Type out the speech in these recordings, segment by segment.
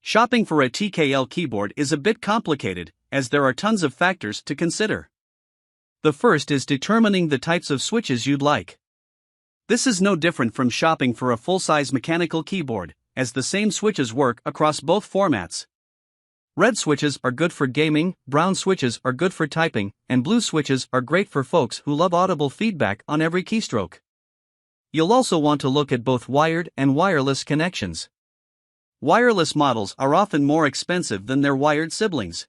Shopping for a TKL keyboard is a bit complicated, as there are tons of factors to consider. The first is determining the types of switches you'd like. This is no different from shopping for a full-size mechanical keyboard, as the same switches work across both formats. Red switches are good for gaming, brown switches are good for typing, and blue switches are great for folks who love audible feedback on every keystroke. You'll also want to look at both wired and wireless connections. Wireless models are often more expensive than their wired siblings.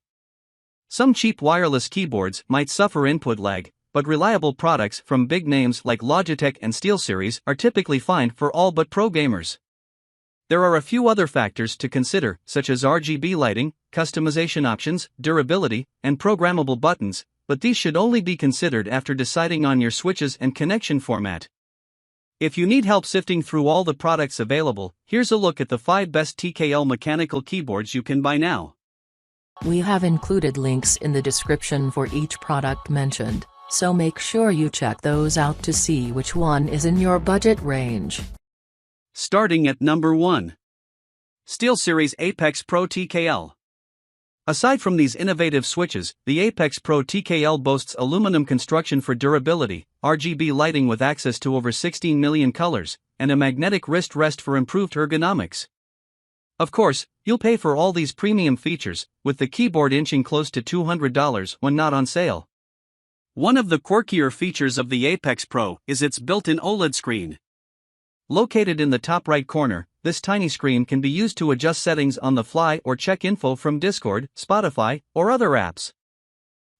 Some cheap wireless keyboards might suffer input lag, but reliable products from big names like Logitech and SteelSeries are typically fine for all but pro gamers. There are a few other factors to consider, such as RGB lighting, customization options, durability, and programmable buttons, but these should only be considered after deciding on your switches and connection format. If you need help sifting through all the products available, here's a look at the 5 best TKL mechanical keyboards you can buy now. We have included links in the description for each product mentioned, so make sure you check those out to see which one is in your budget range. Starting at number 1. SteelSeries Apex Pro TKL. Aside from these innovative switches, the Apex Pro TKL boasts aluminum construction for durability, RGB lighting with access to over 16 million colors, and a magnetic wrist rest for improved ergonomics. Of course, you'll pay for all these premium features, with the keyboard inching close to $200 when not on sale. One of the quirkier features of the Apex Pro is its built-in OLED screen. Located in the top right corner, this tiny screen can be used to adjust settings on the fly or check info from Discord, Spotify, or other apps.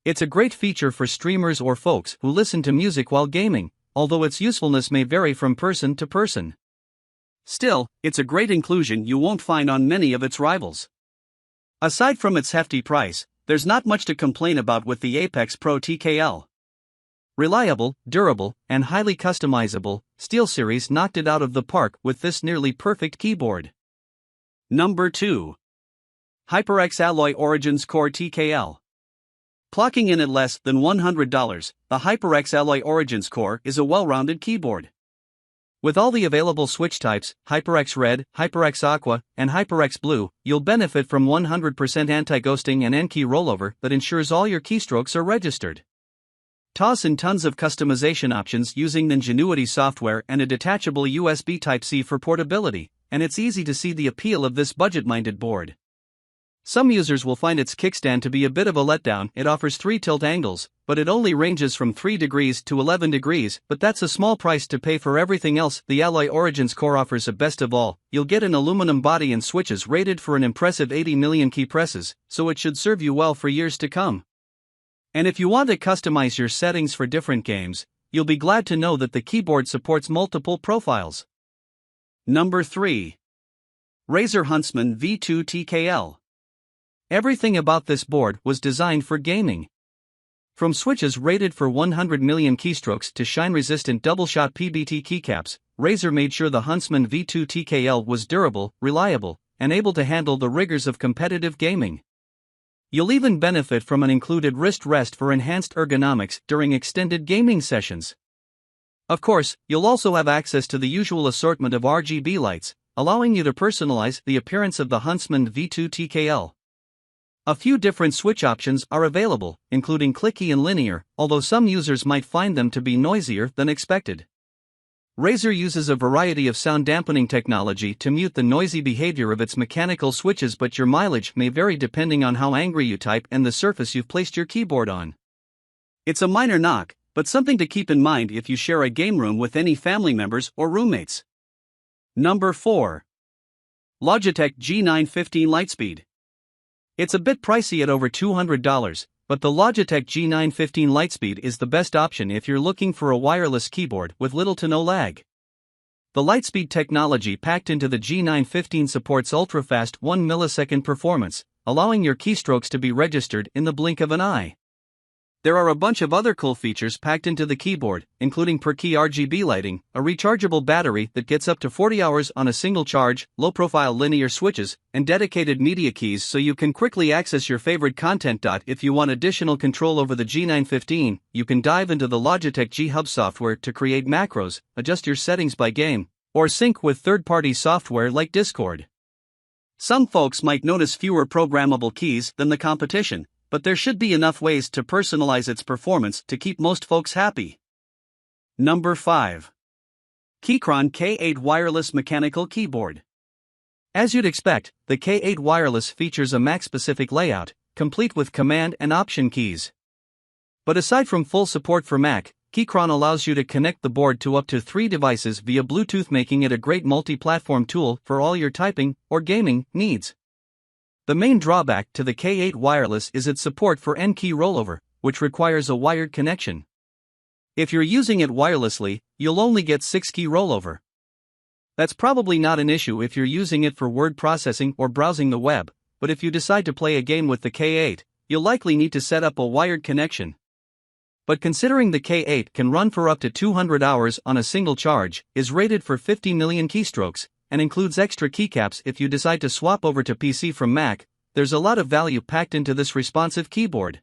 It's a great feature for streamers or folks who listen to music while gaming, although its usefulness may vary from person to person. Still, it's a great inclusion you won't find on many of its rivals. Aside from its hefty price, there's not much to complain about with the Apex Pro TKL. Reliable, durable, and highly customizable, SteelSeries knocked it out of the park with this nearly perfect keyboard. Number 2. HyperX Alloy Origins Core TKL. Clocking in at less than $100, the HyperX Alloy Origins Core is a well-rounded keyboard. With all the available switch types, HyperX Red, HyperX Aqua, and HyperX Blue, you'll benefit from 100% anti-ghosting and N-key rollover that ensures all your keystrokes are registered. Toss in tons of customization options using Ninjanuity software and a detachable USB Type-C for portability, and it's easy to see the appeal of this budget-minded board. Some users will find its kickstand to be a bit of a letdown. It offers 3 tilt angles, but it only ranges from 3 degrees to 11 degrees, but that's a small price to pay for everything else. The Alloy Origins Core offers a best of all. You'll get an aluminum body and switches rated for an impressive 80 million key presses, so it should serve you well for years to come. And if you want to customize your settings for different games, you'll be glad to know that the keyboard supports multiple profiles. Number 3. Razer Huntsman V2 TKL. Everything about this board was designed for gaming. From switches rated for 100 million keystrokes to shine-resistant double-shot PBT keycaps, Razer made sure the Huntsman V2 TKL was durable, reliable, and able to handle the rigors of competitive gaming. You'll even benefit from an included wrist rest for enhanced ergonomics during extended gaming sessions. Of course, you'll also have access to the usual assortment of RGB lights, allowing you to personalize the appearance of the Huntsman V2 TKL. A few different switch options are available, including clicky and linear, although some users might find them to be noisier than expected. Razer uses a variety of sound dampening technology to mute the noisy behavior of its mechanical switches, but your mileage may vary depending on how angry you type and the surface you've placed your keyboard on. It's a minor knock, but something to keep in mind if you share a game room with any family members or roommates. Number 4. Logitech G915 Lightspeed. It's a bit pricey at over $200, but the Logitech G915 Lightspeed is the best option if you're looking for a wireless keyboard with little to no lag. The Lightspeed technology packed into the G915 supports ultra-fast 1 millisecond performance, allowing your keystrokes to be registered in the blink of an eye. There are a bunch of other cool features packed into the keyboard, including per-key RGB lighting, a rechargeable battery that gets up to 40 hours on a single charge, low-profile linear switches, and dedicated media keys so you can quickly access your favorite content. If you want additional control over the G915, you can dive into the Logitech G Hub software to create macros, adjust your settings by game, or sync with third-party software like Discord. Some folks might notice fewer programmable keys than the competition, but there should be enough ways to personalize its performance to keep most folks happy. Number 5. Keychron K8 Wireless Mechanical Keyboard. As you'd expect, the K8 Wireless features a Mac-specific layout, complete with command and option keys. But aside from full support for Mac, Keychron allows you to connect the board to up to 3 devices via Bluetooth, making it a great multi-platform tool for all your typing or gaming needs. The main drawback to the K8 Wireless is its support for N-key rollover, which requires a wired connection. If you're using it wirelessly, you'll only get 6-key rollover. That's probably not an issue if you're using it for word processing or browsing the web, but if you decide to play a game with the K8, you'll likely need to set up a wired connection. But considering the K8 can run for up to 200 hours on a single charge, is rated for 50 million keystrokes, and includes extra keycaps if you decide to swap over to PC from Mac, there's a lot of value packed into this responsive keyboard.